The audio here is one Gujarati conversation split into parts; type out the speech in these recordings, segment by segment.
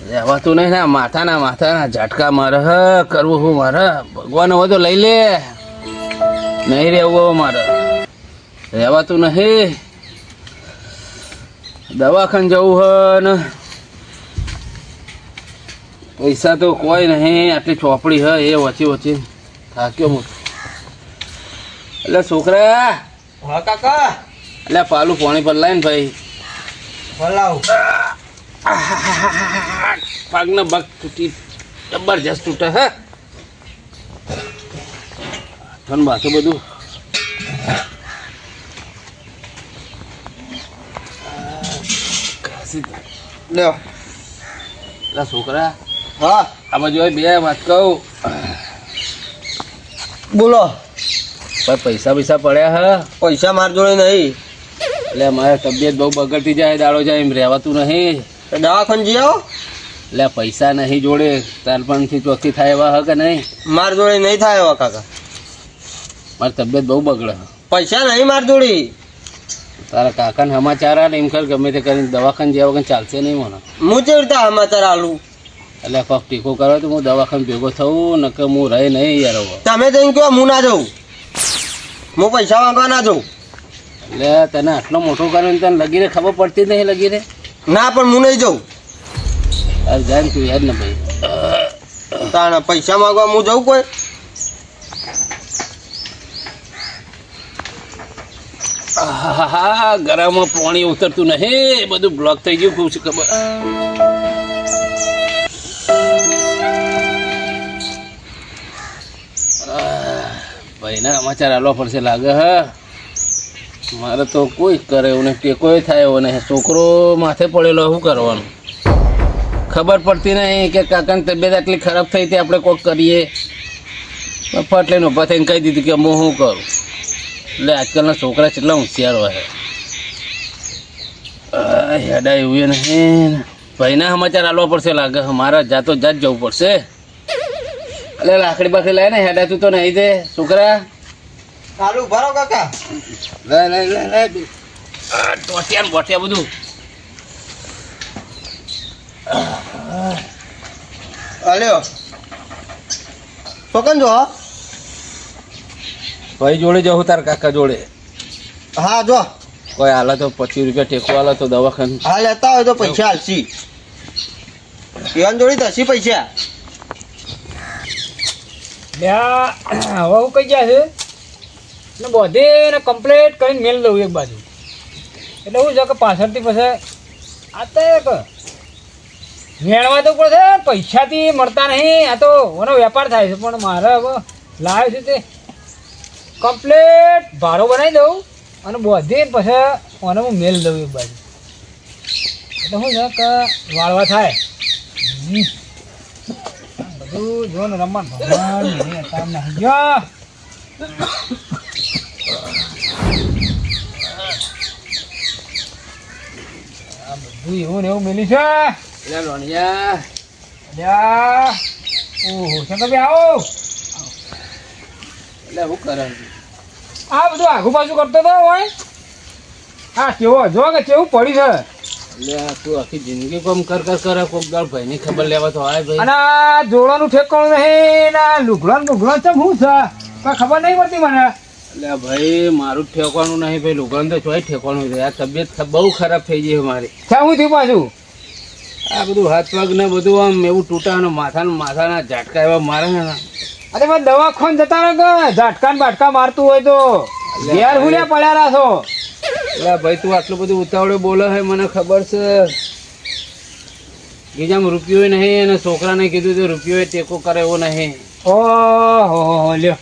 રહેવાતું નહીં ને માથાના ઝાટકા મારે કરવું હું મારે ભગવાન હવે તો લઈ લે નહીં રહેવું મારે રહેવાતું નહીં દવાખાને જવું હ ને પૈસા તો કોઈ નહીં આટલી ચોપડી હ એ વચી થાક્યો હું એટલે છોકરા. હા કાકા. એટલે પાલું પાણી પર લાય ને ભાઈ. ભલાવ. પગનો બગ તૂટી જબરજસ્ત તૂટે હે ધન બાથું બધું. લ્યો એટલે છોકરા. હા આ બાજુ બે વાત કહું. બોલો. પૈસા પડ્યા હે? પૈસા માર જોડે નહીં. એટલે મારે તબિયત બહુ બગડતી જાય દાડો જાય એમ રહેવાતું નહીં. દવાખાને જઈ આવો. એટલે પૈસા નહીં જોડે તારપણથી ચોખ્ખી થાય એવા હ કે નહીં? માર જોડે નહીં થાય એવા કાકા. મારી તબિયત બહુ બગડે. પૈસા નહીં માર જોડે. તારા કાકાને સમાચાર આવે એમ કર ગમે તે કરીને દવાખાને જ્યાં વગર ચાલશે નહીં મને. હું કેવી રીતે સમાચાર આલું? એટલે કોક ટીકો કરો તો હું દવાખાને ભેગો થવું નકર હું રહે નહીં યાર. તમે જઈને કહો હું ના જાઉં. હું પૈસા માંગવા ના જાઉં. એટલે તને આટલો મોટો કર્યો તને લગીને ખબર પડતી જ નહીં લગીને. ના પણ હું નહીં જાઉં. અરે જાય ને તું યાદ ને ભાઈ. તાણા પૈસા માંગવા હું જાઉં કોઈ? હા ગરામાં પાણી ઉતરતું નહીં બધું બ્લોક થઈ ગયું. ખૂબ ખબર. ભાઈના સમાચાર આલવા પડશે લાગે હ. મારે તો કોઈ કરે એવું નહીં ટેકો થાય એવો નહીં. છોકરો માથે પડેલો શું કરવાનું ખબર પડતી નહીં કે કાકાની તબિયત આટલી ખરાબ થઈ હતી આપણે કોક કરીએ. ફટ લઈને ઊભા થઈને કહી દીધું કે હું શું કરું. એટલે આજકાલના છોકરા કેટલા હોશિયાર હોય. હેડા એવું નહીં. ભાઈના સમાચાર આલવા પડશે લાગે. મારા જાતો જાત જવું પડશે. એટલે લાકડી બાકડી લાય ને હેડા તું તો નહીં દે છોકરા. ચાલુ ભરો કાકા. લે ટોટિયા ને બોટિયા બધું. અલ્યો ચોકન જો. ભાઈ જોડે જવું તાર કાકા જોડે. હા જો. કોઈ હાલે તો 25 રૂપિયા ટેકો હાલે તો દવાખાને. હા લેતા હોય તો પૈસા હાલશી. પીવાન જોડી દસી પૈસા. હવે હું કઈ ગયા છે ને બધે ને કમ્પ્લીટ કરીને મેળ દઉં એક બાજુ. એટલે શું છે કે પાછળથી પછી આ તો એક મેળવા તો પડશે. પૈસાથી મળતા નહીં. આ તો એનો વેપાર થાય છે પણ મારે હવે લાવ્યો છે તે કમ્પ્લીટ ભાડો બનાવી દઉં અને બધે પછી મને હું મેળ દઉં એક બાજુ. એટલે શું છે કે વાળવા થાય બધું જો ને રમણ ભગવાન ગયો. આ બધું એવું ને એવું મેલી છે. ઓહો શંકરભાઈ આવો. એટલે શું કરે આ બધું આઘું પાછું કરતો હતો હોય. હા કેવો જો કે કેવું પડી છે. એટલે તું આખી જિંદગી કોમ કર કોક દાળ ભાઈની ખબર લેવા તો આવે ભાઈ. અને આ જોડાનું ઠેકાણું નહીં ને લુગડો ચમ શું છે કોઈ ખબર નહીં પડતી મને. એટલે ભાઈ મારું ઠેકવાનું નહીં ભાઈ. લુગડાનું તો ચોય ઠેકવાનું છે. આ તબિયત બહુ ખરાબ થઈ ગઈ મારી. ક્યાં હું થયું પાછું? આ બધું હાથ પગ ને બધું આમ એવું તૂટાનું માથાના ઝાટકા એવા મારે ને. અરે મારે દવાખાને જતા રહો કે ઝાટકા ને બાટકા મારતું હોય તો ઘેર હુલ્યા પડ્યા રાખો. એટલે ભાઈ તું આટલું બધું ઉતાવળે બોલે છે મને ખબર છે. બીજામાં રૂપિયો નહીં અને છોકરાને કીધું તો રૂપિયો ટેકો કરે એવો નહીં. ઓહો લ્યો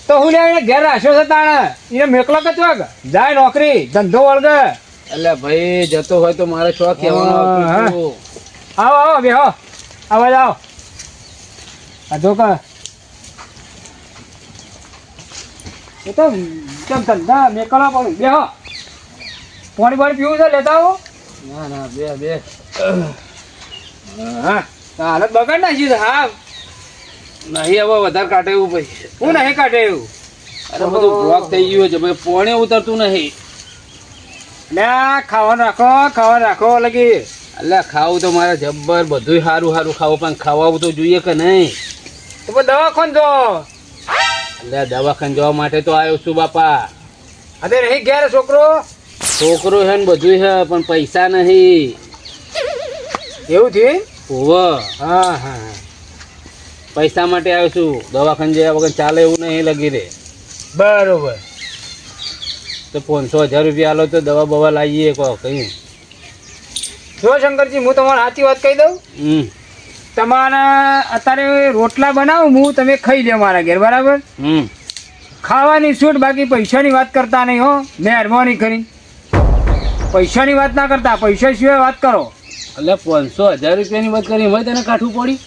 તો હું લ્યા ઘેર રાખ્યો છે તાણે એને મેકલો કે ચોક જાય નોકરી ધંધો વળગે. એટલે ભાઈ જતો હોય તો મારે શોખ કહેવાનો. આવો બેહો આવો જાઓ. આ જો કે એ તો કેમ ધંધા મેકલા પડું. બેહો પાણી પીવું છે લેતા આવો. ના બે હા હાલત બગાડ નાખી છે. હા નહીં હવે વધારે કાઢે એવું ભાઈ. હું નહીં કાઢે એવું. અરે બધું બ્લોક થઈ ગયું છે ભાઈ, પોણે ઉતરતું નહીં. લે ખાવાનું રાખો લગી. એટલે ખાવું તો મારે જબ્બર બધું સારું સારું ખાવું, પણ ખાવાનું તો જોઈએ કે નહીં. તો પણ દવાખાને જો. એટલે દવાખાને જવા માટે તો આવ્યો છું બાપા. અરે નહીં ઘેર છોકરો. છોકરો છે ને બધું છે, પણ પૈસા નહીં. એવું થયું? હોવે, હા હા. પૈસા માટે આવ્યો છું. દવાખાને જયા વગર ચાલે એવું નહીં લગી રે. બરોબર. તો 500,000 રૂપિયા આલો તો દવા બવા લાવીએ કહો કઈ. જો શંકરજી, હું તમારે સાચી વાત કહી દઉં. તમારે અત્યારે રોટલા બનાવું હું, તમે ખાઈ લો મારા ઘેર, બરાબર? ખાવાની છૂટ, બાકી પૈસાની વાત કરતા નહીં હો. મહેરબાની કરી પૈસાની વાત ના કરતા, પૈસા સિવાય વાત કરો. એટલે 500,000 રૂપિયાની વાત કરી, મેં તને કાઠું પડી.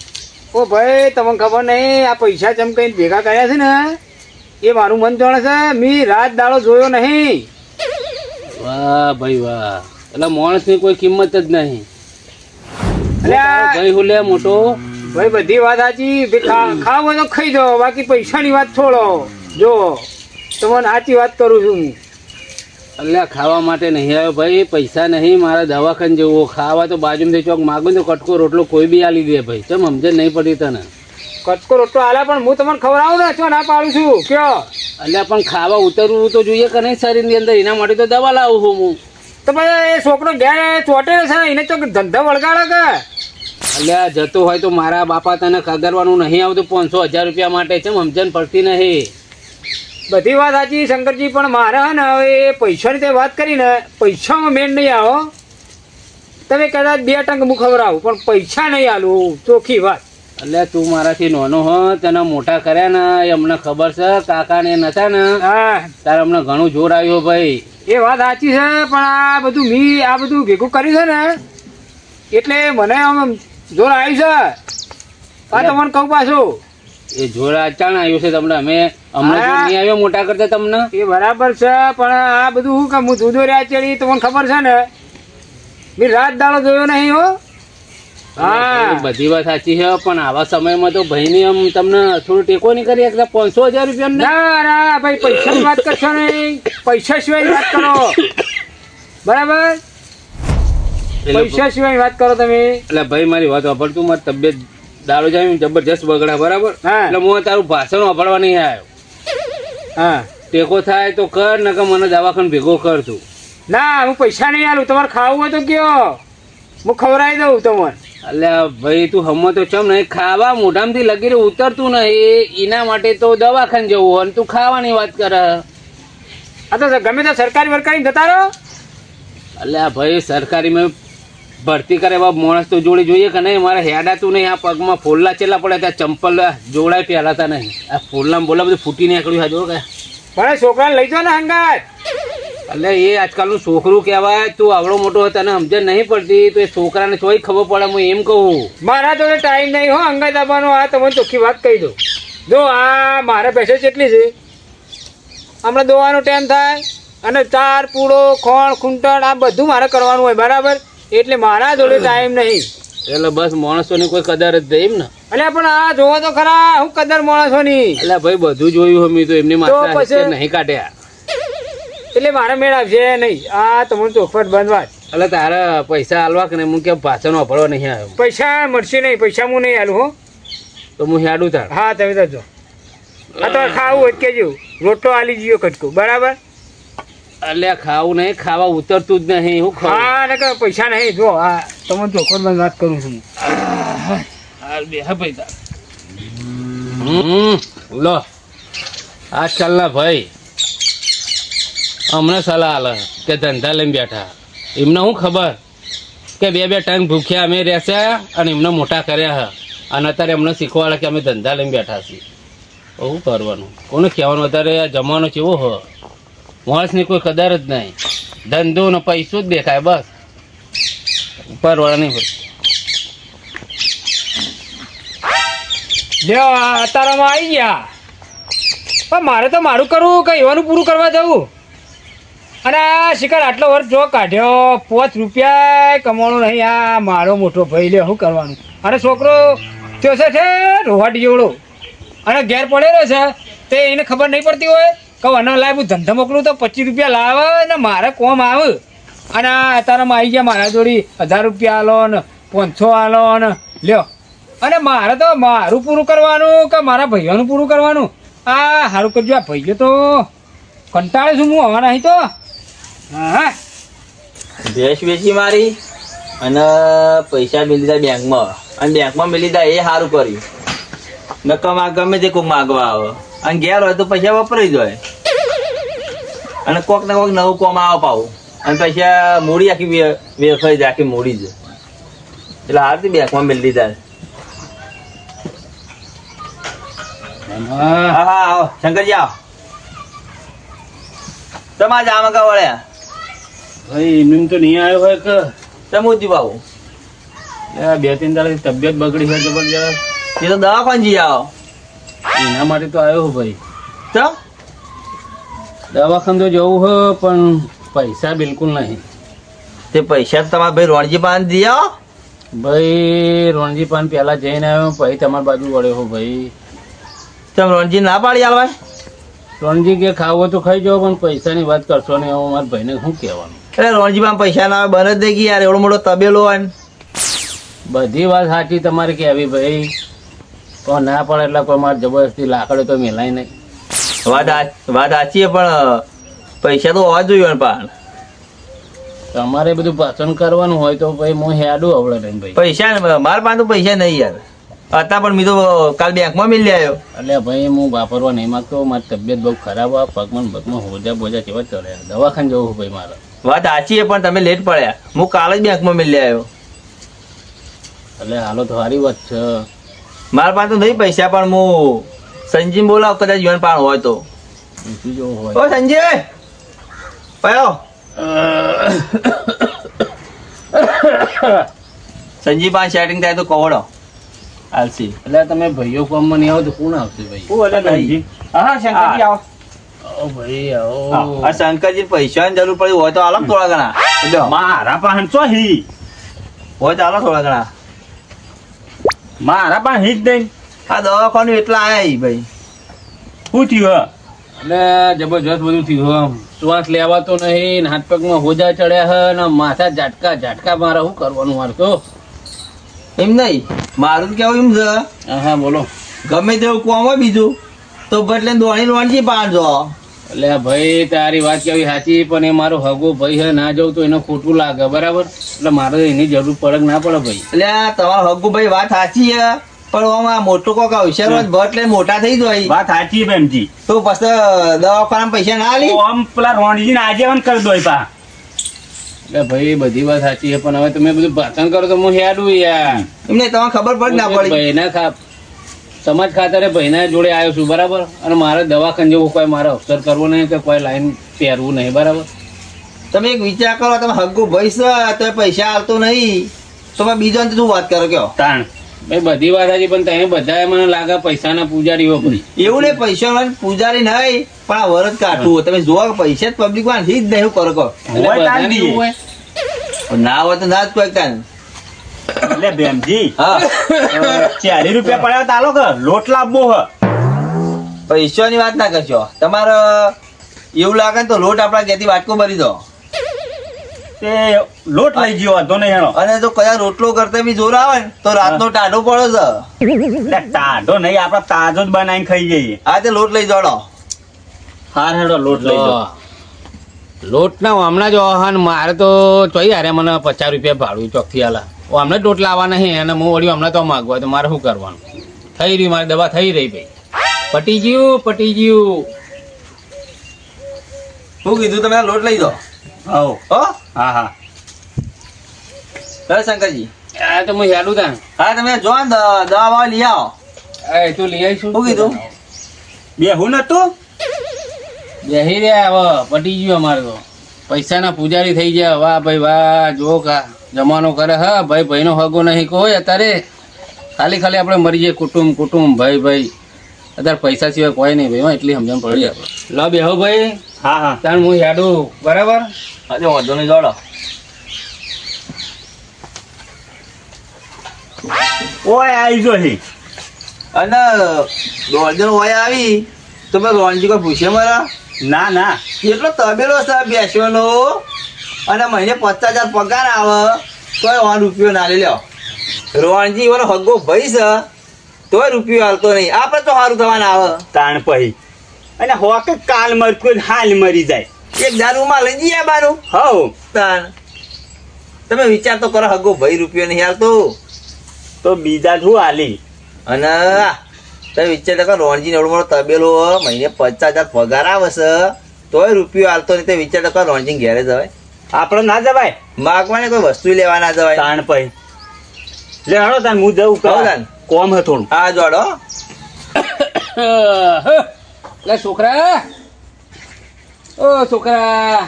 ઓ ભાઈ, તમને ખબર નહીં આ પૈસા ચમકાઈને ભેગા કર્યા છે ને, એ મારું મન જાણે છે. મી રાત દાડો જોયો નહીં. વાહ ભાઈ વાહ, એટલે માણસની કોઈ કિંમત જ નહીં. એટલે આ ભાઈ હું લે મોટો. ભાઈ બધી વાત સાચી. ખાવ હોય તો ખાઈ દો, બાકી પૈસાની વાત છોડો. જો તમને સાચી વાત કરું છું હું. એટલે ખાવા માટે નહીં આવ્યો ભાઈ, પૈસા નહીં. મારા દવાખાને જવું, ખાવા તો બાજુમાંથી ચોક માગું તો કટકો રોટલો કોઈ બી આલી દે ભાઈ. ચમ સમજે નહીં પડી તને. કટકો રોટલો આલા, પણ હું તમને ખવડાવું ને, છો ના પાડું છું કયો. એટલે પણ ખાવા ઉતરવું તો જોઈએ કે નહીં શરીરની અંદર, એના માટે તો દવા લાવું છું હું. તો ભાઈ એ છોકરો ઘેર ચોટે છે, એને ચોક ધંધા વળગાડે કે. એટલે જતો હોય તો મારા બાપા તને ખગરવાનું નહીં આવતું 500,000 રૂપિયા માટે. ચમ સમજણ પડતી નહીં. બધી વાત સાચી શંકરજી, પણ મારે હે ને હવે એ પૈસાની તે વાત કરી ને, પૈસામાં મેળ નહીં આવો. તમે કદાચ 2 ટંક હું ખવડાવું, પણ પૈસા નહીં આલું, ચોખ્ખી વાત. એટલે તું મારાથી નાનો હો, તને મોટા કર્યા ને એ અમને ખબર છે. કાકા ને નતા ને હા, તારે અમને ઘણું જોર આવ્યો ભાઈ. એ વાત સાચી છે, પણ આ બધું આ બધું ભેગું કર્યું છે ને, એટલે મને આમ જોર આવ્યું છે. આ તમને કહું પાછું, એ જોર અચાણ આવ્યું છે તમને. અમે અમને જોર નહીં આવ્યો મોટા કરતા તમને. એ બરાબર છે, પણ આ બધું શું કે હું જુદો રહ્યા ચડી, તમને ખબર છે ને, મેં રાત દાડો જોયો નહીં હો. હા, બધી વાત સાચી છે, પણ આવા સમયમાં તો ભાઈની આમ તમને થોડું ટેકો નહીં કરી શકતા. 500,000 રૂપિયા ના ના ભાઈ, પૈસાની વાત કરશો નહીં, પૈસા સિવાય વાત કરો, બરાબર? પૈસા સિવાય વાત કરો તમે. એટલે ભાઈ મારી વાત વાપરતું, મારી તબિયત દારૂ જાય જબરજસ્ત બગડા, બરાબર? હા. એટલે હું તારું ભાષણ વાપરવા નહીં આવ્યો. હા, ટેકો થાય તો કર, ને કે મને દવાખાને ભેગો કર તું. ના હું પૈસા નહીં આલું. તમારે ખાવું હોય તો કયો, હું ખવડાવી દઉં તમને. એટલે ભાઈ તું હમો તો ચમ નહીં. ખાવા મોઢામાંથી લગી રહ્યું ઉતરતું નહીં, એના માટે તો દવાખાને જવું હોય, તું ખાવાની વાત કરે. આ તો ગમે તો સરકારી વરકારી જતા રહો. એટલે ભાઈ સરકારીમાં ભરતી કરે એવા માણસ તો જોડે જોઈએ કે નહીં. મારે હેડાતું નહીં. આ પગમાં ફોલ્લા ચેલા પડે, ત્યાં ચંપલ જોડાય પહેલાતા નહીં. આ ફોલ્લામાં બોલા બધું ફૂટી નીકળ્યું. હા જોડે પણ છોકરાને લઈ જાઓ ને હંગાત. એટલે એ આજકાલનું છોકરું કહેવાય. તું આવડો મોટો હોય, તને સમજણ નહીં પડતી, તો એ છોકરાને ચોઈ ખબર પડે. હું એમ કહું, મારા જોડે ટાઈમ નહીં હો અંગાત આવવાનો. આ તમને ચોખ્ખી વાત કહી દઉં. જો આ મારે પૈસા કેટલી છે, હમણાં દોવાનો ટાઈમ થાય, અને ચાર પૂળો ખોણ ખૂંટણ આ બધું મારે કરવાનું હોય, બરાબર? એટલે મારા જોડે ટાઈમ નહીં. એટલે બસ માણસોની કોઈ કદર જ નહીં એમ ને. એટલે પણ આ જોવો તો ખરા, હું કદર માણસોની. એટલે ભાઈ બધું જોયું અમે તો એમની માત્ર પછી? નહીં કાઢ્યા. એટલે મારે મેળ આવશે નહીં. આ તમને ચોખવટ બંધવા. એટલે તારે પૈસા આલવા કે નહીં? હું કેમ પાછળ વાપરવા નહીં આવ્યો. પૈસા મળશે નહીં, પૈસા હું નહીં આલું હો. તો હું હેડું તાર. હા તમે તો જો. આ તો ખાવું હોય કેજો, રોટલો આલી જીયો કટકો, બરાબર? એટલે ખાવું નહીં, ખાવા ઉતરતું જ નહીં. હું ખાવું? હા ને કે પૈસા નહીં. જો આ તમને ચોખવટ બંધ વાત કરું છું. હાલ બે હા પૈસા. લો આજકાલના ભાઈ અમને સલાહ આલે કે ધંધા લઈને બેઠા. એમને શું ખબર કે 2-2 ટન ભૂખ્યા અમે રહેશે અને એમને મોટા કર્યા હા, અને અત્યારે એમને શીખવાડે કે અમે ધંધા લઈને બેઠા છીએ. શું કરવાનું? કોને કહેવાનું? અત્યારે આ જમાનો કેવો હો, માણસની કોઈ કદર જ નહીં. ધંધો ને પૈસો જ દેખાય બસ, પરવાળા નહીં હોય. લ્યો અતારામાં આવી ગયા, પણ મારે તો મારું કરવું કે એવાનું પૂરું કરવા જવું. અને આ શિકાર આટલો વર્ષ જો કાઢ્યો, 5 રૂપિયા કમાવાનું નહીં. આ મારો મોટો ભાઈ લ્યો, શું કરવાનું? અને છોકરો થયો છે રોવાટી જેવડો, અને ઘેર પડેલો છે, તે એને ખબર નહીં પડતી હોય કહું અને લાય હું ધંધા મોકલું તો 25 રૂપિયા લાવે ને મારે કોમ આવે. અને આ અત્યારમાં આવી ગયા મારા જોડી 1000 રૂપિયા આલો ને 500 આલો ને લ્યો. અને મારે તો મારું પૂરું કરવાનું કે મારા ભાઈઓનું પૂરું કરવાનું. આ સારું કરજો. આ ભાઈઓ તો કંટાળે છું હું હવા નહીં તો. હા ભેંસ વેચી મારી અને પૈસા મેલી દીધા બેંકમાં, અને બેંકમાં મેલી દીધા એ સારું કર્યું. નકમ આ ગમે તે કોઈક માગવા આવે અને ઘેર હોય તો પૈસા વપરાઈ જાય અને કોક ને કોક નવું કોમ આવે પાવું અને પૈસા મૂડી આખી વેફાઈ જાય, આખી મૂડી જ. એટલે હારથી બેંકમાં મેલી દીધા. હા હા આવો શંકરજી આવો. તમારે આમાં કા વળ્યા ભાઈ એમ તો નહીં આવ્યો હોય કે સમુજી બાબુ? 2-3 દાડાથી તબિયત બગડી છે જબરજસ્ત. એ તો દવાખાને જઈ આવો. એના માટે તો આવ્યો ભાઈ. ચમ દવાખાને તો જવું હો પણ પૈસા બિલકુલ નહીં. તે પૈસા તો તમારા ભાઈ રોણજી પાન દી આવો. ભાઈ રણજી પાન પહેલા જઈને આવ્યો પછી તમારી બાજુ વળ્યો હો ભાઈ. તમે રોણજી ના પાડી આલવાય? રણજી કે ખાવો તો ખાઈ જાઓ પણ પૈસાની વાત કરશો ને એવું મારા ભાઈને શું કહેવાનું. એટલે રોણજી પાન પૈસા ના આવે બને જ દઈ યાર, એવડો મોટો તબેલો હોય ને. બધી વાત સાચી તમારે કહેવી ભાઈ, પણ ના પડે એટલે કોઈ મારે જબરદસ્તી લાકડે તો મેલાય નહીં. વાત સાચી પણ પૈસા તો હોવા જોઈએ ને પાન. તમારે બધું પસંદ કરવાનું હોય તો ભાઈ હું હેડું આવડે નહીં ભાઈ. પૈસા મારા પાસે તો પૈસા નહીં યાર હતા, પણ મેં તો કાલ બેંકમાં મિલી આવ્યો. એટલે ભાઈ હું વાપરવા નહીં માગતો, મારી તબિયત બહુ ખરાબ આ પગમાં હોજા બોજા કેવા ચડ્યા, દવાખાને જવું ભાઈ મારે. વાત સાચી છે પણ તમે લેટ પડ્યા. હું કાલ જ બેંકમાં મિલી આવ્યો. એટલે હાલો તો સારી વાત છે. મારા પાસે તો નહીં પૈસા, પણ હું સંજીવ બોલાવ કદાચ યુવાન પાન હોય તો. પૂછી જવું હોય. ઓ સંજય પયો સંજીવ પાન સેટિંગ થાય તો કવડો આલસી. એટલે તમે ભાઈઓ ફોર્મમાં નહીં આવો તો કોણ આવશે ભાઈ? હા શંકરજી આવો. આવો ભાઈ આવો. આ શંકરજી પૈસાની જરૂર પડી હોય તો આલો ને થોડા ઘણા. મારા પાસે તો હી હોય તો આલો થોડા ઘણા. મારા પાસે હી જ નહીં. આ દવાખાનું એટલા આયા ભાઈ. શું થયું? એટલે જબરજસ્ત બધું થયું આમ. શ્વાસ લેવાતો નહીં ને હાથ પગમાં હોજા ચડ્યા હે ને માથા ઝાટકા મારે શું કરવાનું મારે તો. એમ નહીં, મારું તો કેવું એમ છે હા બોલો. ગમે તેવું કોમ હોય બીજું તો બદલે દોણી લોણજી પાડજો. એટલે ભાઈ તારી વાત કેવી સાચી, પણ એ મારો હગો ભાઈ હે, ના જવું તો એને ખોટું લાગે બરાબર. એટલે મારે એની જરૂર પડે કે ના પડે ભાઈ. એટલે તમારો હગુ ભાઈ વાત સાચી છે, પણ આમાં મોટો કોક હોશિયાર હોય ભટ લઈને મોટા થઈ જાય વાત સાચી બેનજી. તો પછી દવાખાના પૈસા ના આલી. આમ પેલા રોણજીને આજે કરી દો પા. એટલે ભાઈ બધી વાત સાચી છે, પણ હવે તમે બધું ભાષણ કરો તો હું હેડું યાર. એમને તમને ખબર પડી ના પડી. ભાઈના સમાજ ખાતરે ભાઈના જોડે આવ્યો છું બરાબર, અને મારે દવાખાને જવું, કોઈ મારે અવસર કરવો નહીં કે કોઈ લાઈન પહેરવું નહીં બરાબર. તમે એક વિચાર કરો, તમે હગુ ભાઈ છે તો પૈસા આલતો નહીં તો બીજો શું વાત કરો કયો? તાણ ભાઈ બધી વાત સાચી, પણ તમે બધા મને લાગે પૈસાના પૂજારીઓ ભાઈ. એવું નહીં, પૈસા પૂજારી નહીં પણ આ વરસ કાઢવું. તમે જોવા પૈસા જ પબ્લિક માં જ નહીં કરો કહો. એટલે હોય તાણ બધાને દઈએ. એવું હોય. ના હોય તો ના જ કોઈ કાન. એટલે બેનજી હા 40 રૂપિયા પડ્યા તાલો કે લોટ લાવવો હ. પૈસાની વાત ના કરશો. તમારે એવું લાગે ને તો લોટ આપણા ઘેરથી વાટકો ભરી દો તે લોટ લઈ ગયો હતો ને એનો. અને જો કયા રોટલો કરતા બી જોર આવે ને તો રાતનો ટાઢો પડે છે. એટલે તાજો નહીં, આપડે તાજો જ બનાવીને ખાઈ જઈએ. આ તે લોટ લઈ જોડો. હાર હેડો લોટ લઈ દો. લોટ ના હમણાં જ વાહન મારે તો ચોઈ યારે મને 50 રૂપિયા ભાડું ચોકથી આલા. હમણાં જ લોટ લાવવા નહીં અને હું વળી હમણાં તો માગવા, તો મારે શું કરવાનું? થઈ રહી મારી દવા થઈ રહી ભાઈ. પટી ગયું. શું કીધું તમે? લોટ લઈ દો. હો હો હા હા બસ શંકરજી. આ તો હું હેડું તા. હા તમે જો ને દવા બવા લઈ આવો. એ તું લઈ આવીશું. શું કીધું? બે હું નતું. બેહી રહ્યા હવે પટી ગયું અમારે તો. પૈસાના પૂજારી થઈ ગયા. વાહ ભાઈ વાહ, જો કા જમાનો કરે. હા ભાઈ ભાઈનો હગો નહીં કોઈ અત્યારે. ખાલી આપણે મરી જઈએ. કુટુંબ ભાઈ અત્યારે પૈસા સિવાય કોઈ નહીં ભાઈ. એટલી સમજણ પડી આપણે. લો બેહો ભાઈ. હા હા તાણ હું હેડું બરાબર. હજુ વાંધો નહીં જોડો. ઓય આવી જો હી. અને દોડજણ હોય આવી તો મેં રોણજી કોઈ પૂછે મારા ના ના એટલો તબેલો છે બેસવાનો અને મહિને 50,000 પગાર આવે તોય 1 રૂપિયો ના લે લ્યો. રોણજી ઓલો હગ્ગો ભાઈ છે તોય રૂપિયો હાલતો નહીં. આપણે તો સારું થવાના આવે. તાણ પહી અને હોકે કાલ મરતું હાલ મરી જાય. એક દારૂમાં લઈ જઈએ બાનું. હવ તાણ તમે વિચાર તો કરો, હગ્ગો ભાઈ રૂપિયો નહીં હાલતો. તો બીજા શું હાલી. અને તમે વિચાર તો કરો, રોણજી એવડો મોટો તબેલો મહિને 50,000 પગાર આવે છે તોય રૂપિયો હાલતો નહીં. તમે વિચાર તો કરો, રોણજી ઘેરે જવાય? આપણે ના જવાય. માગવાને કોઈ વસ્તુ લેવા ના જવાય. તાણ પહી લે હળો તાન હું જઉં હો તાન. કોમ હે થોડું. આ જોડો લે છોકરા, ઓ છોકરા,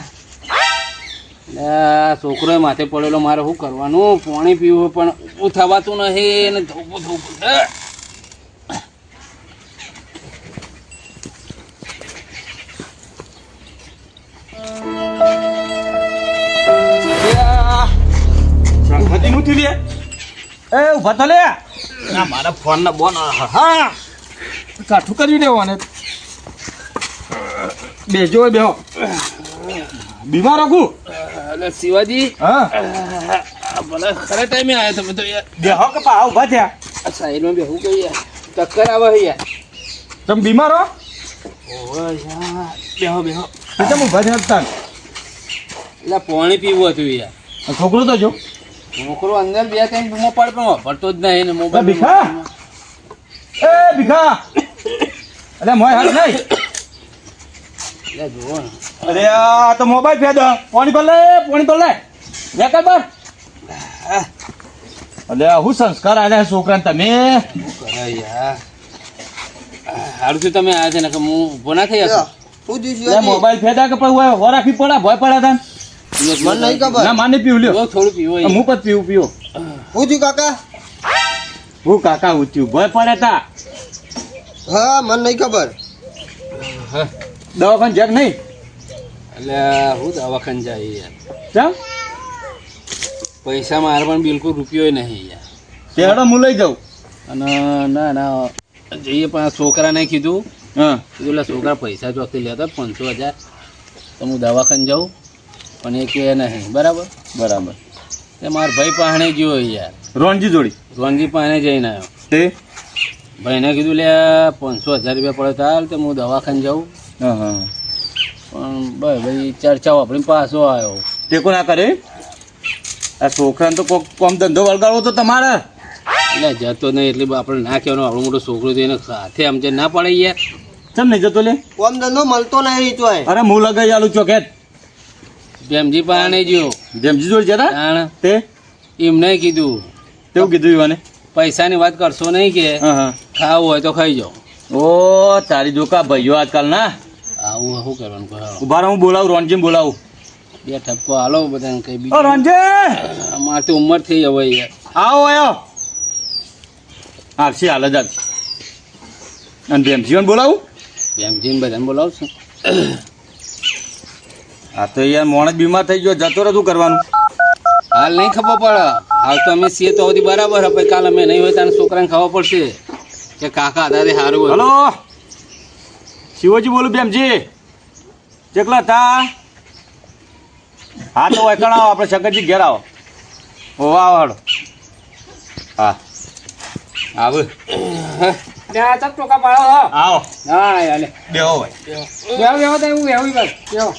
છોકરો માથે પડેલો, મારે શું કરવાનું? પાણી પીવું પણ ઊભું થવાતું નહીં ને ધોવું ધોવું. સંગતિનું થયું લે. એ ઉભા તો લે. ના મારા ફોન ના બોન હા કાઠું કરી દેવાને. બેજો બેહો. બીમાર રાખું. એટલે શિવાજી, હા ભલે ખરે ટાઈમે આવ્યા તમે તો યાર. બેહો કે પા ઉભા થયા. આ સાઈડમાં બેહું કઈ યાર, ચક્કર આવે છે યાર. તમે બીમાર હો? ઓવે યાર, બેહો બેહો. તમે ઉભા થયા તાન. એટલે પાણી પીવું હતું યાર. છોકરો તો જો. છોકરો અંદર બે ત્રણ ડૂમો પાડ પણ વાપરતો જ નહીં ને ભીખા. એ ભીખા. અરે મોય હાલ નહીં. એટલે જુઓ ને. અરે આ તો મોબાઈલ ફેદ. પાણી પર લે, પાણી પર લે. લે કર બર. અરે હું સંસ્કાર આલ્યા છોકરાને તમે. શું કરે યાર? સારું થયું તમે આવ્યા છે ને કે હું ઊભો ના થઈ જતો. શું થયું લે શિવાજી? મોબાઈલ ફેદા કે પછી હો રાખવી પડે, ભય પડે તાન. મને નહીં ખબર. ના માને પીવું લ્યો. બહુ થોડું પીવો યાર. હું પણ પીવું પીવો. શું થયું કાકા? હું કાકા ઉચ્યું ભય પડે તા. હા મને નહીં ખબર. હા. દવાખાને જેક નહીં. એટલે હું દવાખાને જાય યાર. ચમ પૈસા મારે પણ બિલકુલ રૂપિયો નહીં યાર. તેડો હું લઈ જાઉં. અને ના ના જઈએ પણ આ છોકરાને કીધું હા એટલે છોકરા પૈસા ચોકથી લેતા 500,000 તો હું દવાખાને જાઉં પણ એ કે નહીં. બરાબર બરાબર. તે મારા ભાઈ પાસે ગયો યાર, રોનજી જોડી રોનજી પાસે જઈને આવ્યો. તે ભાઈને કીધું લે 500,000 રૂપિયા પડે તો હાલ, તો હું દવાખાને જાઉં. હા હા પણ ભાઈ ચર્ચાઓ આપણી પાછો આવ્યો. ટેકો ના કરે. આ છોકરાને તો કોક કોમ ધંધો વળગાડવો તો તમારે. એટલે જતો નહીં એટલે આપણે ના કહેવાનું, આપણો મોટો છોકરો તો એને હાથે આમ જે ના પડે યાર. ચમ નહીં જતો લે. કોમ ધંધો મળતો નહીં રીતો હોય. અરે હું લગાઈ આલું ચોકેટ. ભેમજી પાસે ગયો જેમજી જોડી જતા જાણ તે એમને કીધું તેવું કીધું ઈવાને. પૈસાની વાત કરશો નહીં કે હા હા. ખાવું હોય તો ખાઈ જાઓ. ઓ તારી જોકા ભાઈઓ આજકાલ ના. આવું શું કરવાનું કહો? ઉભા રહો, હું બોલાવું રોનજી બોલાવું. બે ઠપકો હાલો બધાને કઈ ઓ બીજું. રોનજી અમારે તો ઉંમર થઈ હવે યાર. આવો આયો. હાલશી હાલ જ હાલશી. અને ભેમજીઓને બોલાવું. ભેમજીને બધાને બોલાવશું. હા તો યાર મોણસ બીમાર થઈ ગયો જતો રહે, શું કરવાનું? હાલ નહીં ખબર પડે. હાલ તો અમે છીએ તો સુધી બરાબર હવે કાલ અમે નહીં હોય ત્યારે છોકરાને ખબર પડશે કે કાકા હતા તે સારું હતું. હલો શિવજી બોલું ભેમજી. ચેકલા તા. હા તો વૈકણ આવો, આપણે શંકરજી ઘેર આવો. ઓ આવો હાલો. હા આવો ચક ટોકા પાડો હો. આવો. હા યાલે બેહો ભાઈ. બેહો બેહો તો હું બેહું બસ બેહો.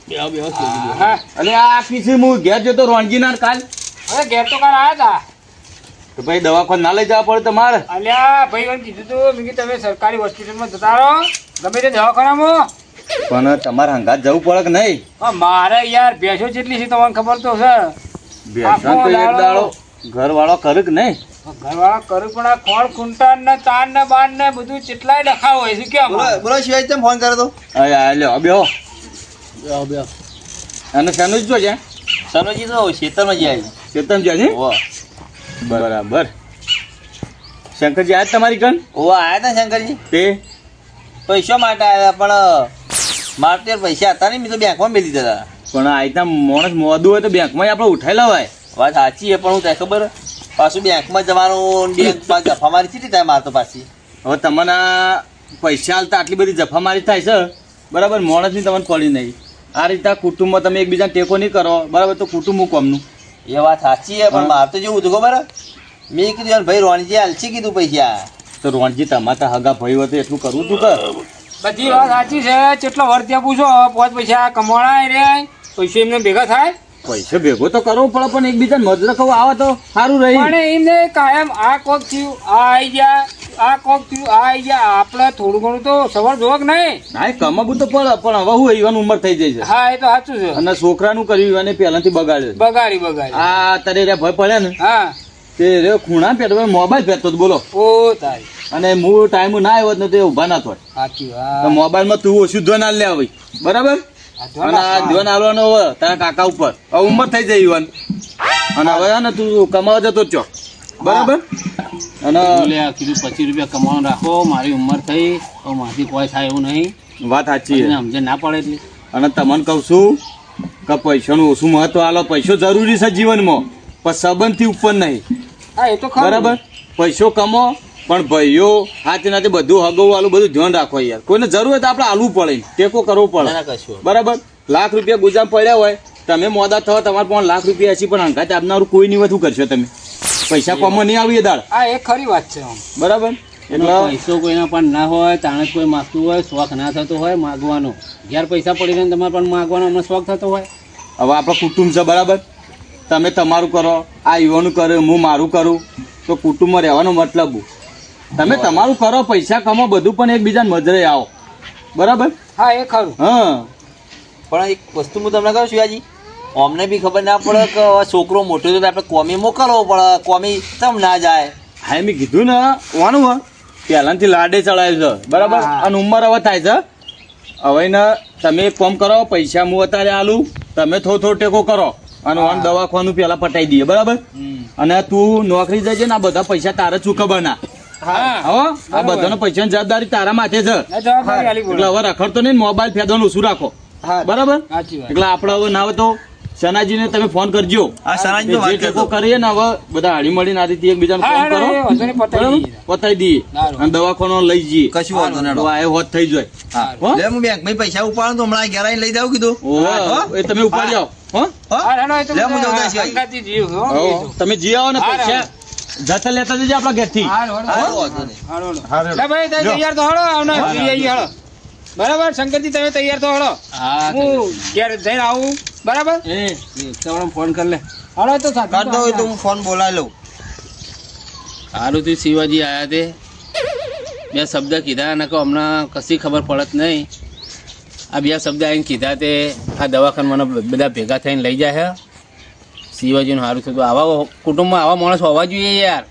બેહો બેહો શેરી બેહો. હા અલે આ પીછી હું ઘેર જતો રોનજી ના કાલ. અરે ઘેર તો કાલ આવ્યા હતા. તો ભાઈ દવાખાને ના લઈ જવા પડે તમારે. અલ્યા ભાઈ મને કીધું તું મેં કીધું તમે સરકારી હોસ્પિટલમાં જતા રહો ગમે તે દવાખાનામાં. પણ તમારે હંગાત જવું પડે કે નહીં? હા, મારે યાર ભેંસો જેટલી છે તમને ખબર તો છે. બેસન તો એક દાડો ઘર વાળો કરે કે નહીં? ઘરવાળા કરું પણ આ ખોળ ખૂંટાણ ને તાન ને બાન ને બધું કેટલાય ડખા હોય છે કેમ? બોલો બોલો શિવાજી તમે ફોન કર્યો તો? આ લ્યો બેહો. બેહો બેહો. અને સનુજ જો છે સનોજી તો ખેતરમાં જાય. ચેતન છે બરાબર. શંકરજી આજ તમારી કન ઓ આયા હતા શંકરજી. તે પૈસા માટે આવ્યા પણ મારે ત્યાં પૈસા હતા નહીં, મેં તો બેંકમાં મેલી દીધા. પણ આઈતા માણસ મોદું હોય તો બેંકમાં આપણે ઉઠાઈ લવાય. વાત સાચી છે પણ હું ત્યાં ખબર પાછું બેંકમાં જવાનું બેંક જફા મારી કેટલી થાય મારે તો પાછી. હવે તમને પૈસા હાલતા આટલી બધી જફામારી થાય છે બરાબર માણસની તમને પડી નહીં. આ રીતે કુટુંબમાં તમે એકબીજાને ટેકો નહીં કરો બરાબર તો કુટુંબ હું કોમનું. એ વાત સાચી છે પણ મારે તો જેવું હતું ખબર મેં કીધું યાર ભાઈ રોણજી હાલશી કીધું પૈસા. તો રોણજી તમારા હગા ભાઈ હોય તો એટલું કરવું તું કર. બધી વાત સાચી છે. કેટલો વર ત્યાં પૂછો 5 પૈસા કમાણા રે પૈસા એમને ભેગા થાય પૈસા ભેગો તો કરવો પડે પણ એકબીજાને મજૂર કહું આવે તો સારું રહી. પણ એમને કાયમ આ કોક થયું આ આઈ ગયા આ કોક થયું આ આઈ ગયા આપણે થોડું ઘણું તો સવાર જોક નહીં. ના એ કમાવું તો પડે પણ હવે હું એવાની ઉંમર થઈ જાય છે હા એ તો સાચું છે. અને છોકરાનું કર્યું અને પહેલાથી બગાડ્યો. બગાડી આ તારે રે ભય પડ્યા ને હા તે રે ખૂણા પહેરતો મોબાઈલ પહેરતો હતો બોલો. ઓ તારી અને હું ટાઈમ ના આવ્યો ને તો એ ઊભા ના થોય સાચી તો વાત. મોબાઈલમાં તું ઓછું ધ્યાન આલ લે આવે બરાબર. અને આ ધ્યાન આલવાનો હવે તારા કાકા ઉપર હવે ઉંમર થઈ જાય ઈવન અને હવે હે ને તું કમાવા જતો જ છો બરાબર. અને કીધું 25 રૂપિયા કમાવાનું રાખો મારી ઉંમર થઈ તો માથી કોઈ થાય એવું નહીં. વાત સાચી છે સમજે ના પડે એટલે અને તમને કહું છું કે પૈસાનું ઓછું મહત્વ આલો. પૈસો જરૂરી છે જીવનમાં પણ સંબંધથી ઉપર નહીં હા એ તો ખરું. બરાબર. પૈસો કમો પણ ભાઈઓ હાથે નાતે બધું હગવું આલું બધું ધ્યાન રાખો યાર. કોઈને જરૂર હોય તો આપણે આલવું પડે ટેકો કરવો પડે કશું બરાબર. લાખ રૂપિયા ગુજામ પડ્યા હોય તમે મોદા થવા તમારે પણ લાખ રૂપિયા હશે પણ હંગાત આપનારું કોઈ નહીં વધુ કરશો તમે. પૈસા કોમો નહીં આવીએ દાળ હા એ ખરી વાત છે આમ. બરાબર. એટલે પૈસો કોઈના પણ ના હોય તાણે જ કોઈ માગતું હોય શોખ ના થતો હોય માગવાનો. ઘેર પૈસા પડી રહે તમારે પણ માગવાનો અમને શોખ થતો હોય. હવે આપણો કુટુંબ છે બરાબર. તમે તમારું કરો આ યુવાનું કરે હું મારું કરું તો કુટુંબમાં રહેવાનો મતલબ તમે તમારું કરો પૈસા કમો બધું પણ એકબીજાને મજરે આવો બરાબર. હા એ ખરું. હા પણ એક વસ્તુ હું તમને કહું શિવાજી અમને બી ખબર ના પડે કે હવે છોકરો મોટો છે તો આપણે કોમી મોકલવો પડે કોમી તમ ના જાય. હા મેં કીધું ને વાનું હા પહેલાંથી લાડે ચડાવ્યું છે બરાબર. હા. અને ઉંમર હવે થાય છે હવે ને તમે એક કામ કરો પૈસા હું અત્યારે આલું તમે થોડો ટેકો કરો અને ઓન દવાખાનું પેલા પટાઈ દઈએ બરાબર. અને તું નોકરી જજે ને આ બધા પૈસા તારે ચૂકવવાના. હા હો આ બધાનો પૈસાની જવાબદારી તારા માથે છે. ના જવાબદારી આલી એટલે પડે. હવે રખડતો નહીં મોબાઈલ ફેદવાનું ઓછું રાખો હા. બરાબર. સાચી વાત. એટલે આપણે હવે ના હોય તો સનાજીને તમે ફોન કરજો. આ સનાજી જે ટેકો કરીએ ને હવે બધા હળી મળીને આ રીતે એકબીજાને હા, ફોન હા, કરો એ વાંધો નહીં, પતાઈ બરાબર? દઈએ. પતાઈ દઈએ સારું. અને દવાખાનો લઈ જઈએ કશું વાંધો નહીં. તો આ હોત થઈ જાય. હો? લે હું બેંકમાં પૈસા ઉપાડું તો હમણાં ઘેર આવીને લઈ જાઉં કીધું. ઓહો, એ તમે ઉપાડી આવો હો? હા, હેડો, એ તો લે, હું બધા જઉં ત્યાં સંગાતી જીવ, હો, હો, એ તો. તમે જી આવો ને હા, પૈસા જતા લેતા જજો આપણા ઘેરથી. હારું, હારું, હા, હારું. વાંધો નહીં. હારું, હારું. હારું. લે ભાઈ, તમે તૈયાર તો હળો, આવના ફરી આવીએ, હળો. બરાબર શંકરજી તમે તૈયાર તો હળો. હા હું ઘેર જઈને આવું બરાબર. ફોન કર લે. હળો તો સાચું કાઢ દો હોય તો હું ફોન બોલાવી લઉં. સારું થી શિવાજી આયા તે બે શબ્દ કીધા ને કે હમણાં કશી ખબર પડત નહીં. આ બે શબ્દ આવીને કીધા તે આ દવાખાને મને બધા ભેગા થઈને લઈ જાય છે. શિવાજીનું સારું થતું આવા કુટુંબમાં આવા માણસ હોવા જોઈએ યાર.